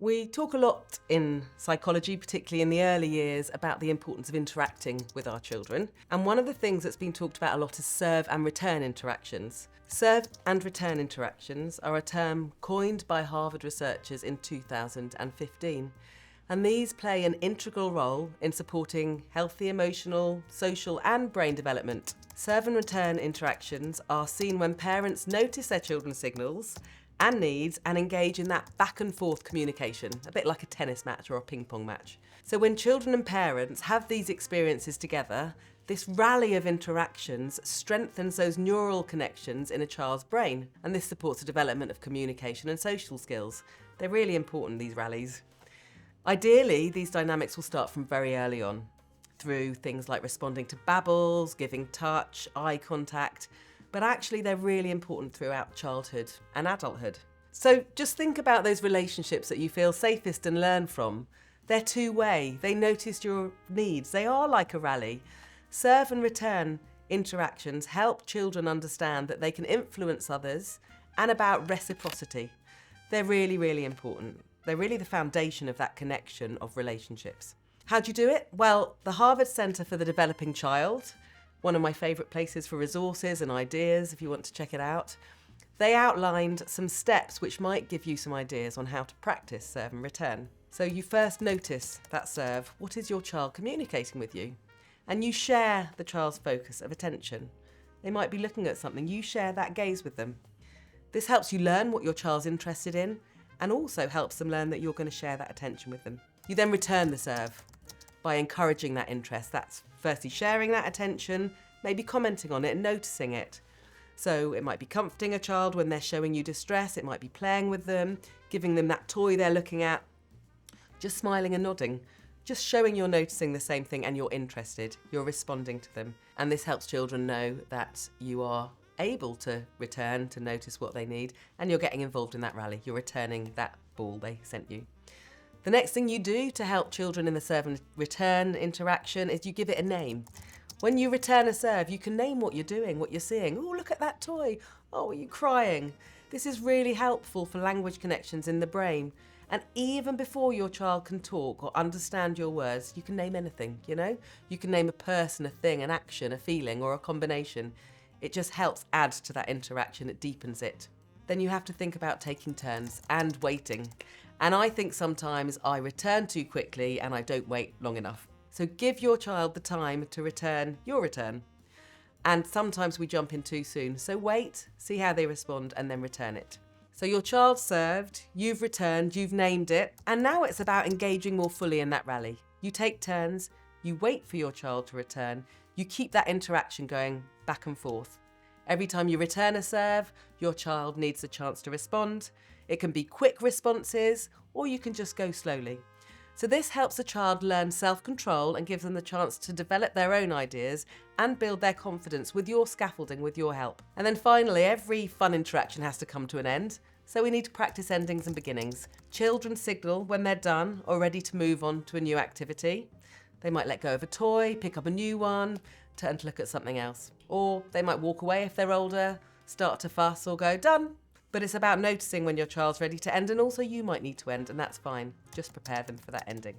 We talk a lot in psychology, particularly in the early years, about the importance of interacting with our children. And one of the things that's been talked about a lot is serve and return interactions. Serve and return interactions are a term coined by Harvard researchers in 2015. And these play an integral role in supporting healthy emotional, social and brain development. Serve and return interactions are seen when parents notice their children's signals and needs and engage in that back and forth communication, a bit like a tennis match or a ping pong match. So when children and parents have these experiences together, this rally of interactions strengthens those neural connections in a child's brain, and this supports the development of communication and social skills. They're really important, these rallies. Ideally, these dynamics will start from very early on, through things like responding to babbles, giving touch, eye contact, but actually they're really important throughout childhood and adulthood. So just think about those relationships that you feel safest and learn from. They're two-way, they notice your needs, they are like a rally. Serve and return interactions help children understand that they can influence others and about reciprocity. They're really, really important. They're really the foundation of that connection of relationships. How do you do it? Well, the Harvard Center for the Developing Child, one of my favourite places for resources and ideas if you want to check it out, they outlined some steps which might give you some ideas on how to practice serve and return. So you first notice that serve. What is your child communicating with you? And you share the child's focus of attention. They might be looking at something, you share that gaze with them. This helps you learn what your child's interested in and also helps them learn that you're going to share that attention with them. You then return the serve by encouraging that interest. That's firstly sharing that attention, maybe commenting on it and noticing it. So it might be comforting a child when they're showing you distress, it might be playing with them, giving them that toy they're looking at, just smiling and nodding, just showing you're noticing the same thing and you're interested, you're responding to them. And this helps children know that you are able to return, to notice what they need, and you're getting involved in that rally, you're returning that ball they sent you. The next thing you do to help children in the serve and return interaction is you give it a name. When you return a serve, you can name what you're doing, what you're seeing. Oh, look at that toy. Oh, are you crying? This is really helpful for language connections in the brain. And even before your child can talk or understand your words, you can name anything, you know? You can name a person, a thing, an action, a feeling, or a combination. It just helps add to that interaction, it deepens it. Then you have to think about taking turns and waiting. And I think sometimes I return too quickly and I don't wait long enough. So give your child the time to return your return. And sometimes we jump in too soon. So wait, see how they respond and then return it. So your child served, you've returned, you've named it, and now it's about engaging more fully in that rally. You take turns, you wait for your child to return, you keep that interaction going back and forth. Every time you return a serve, your child needs a chance to respond. It can be quick responses, or you can just go slowly. So this helps the child learn self-control and gives them the chance to develop their own ideas and build their confidence with your scaffolding, with your help. And then finally, every fun interaction has to come to an end. So we need to practice endings and beginnings. Children signal when they're done or ready to move on to a new activity. They might let go of a toy, pick up a new one, turn to look at something else. Or they might walk away if they're older, start to fuss or go, done. But it's about noticing when your child's ready to end, and also you might need to end, and that's fine. Just prepare them for that ending.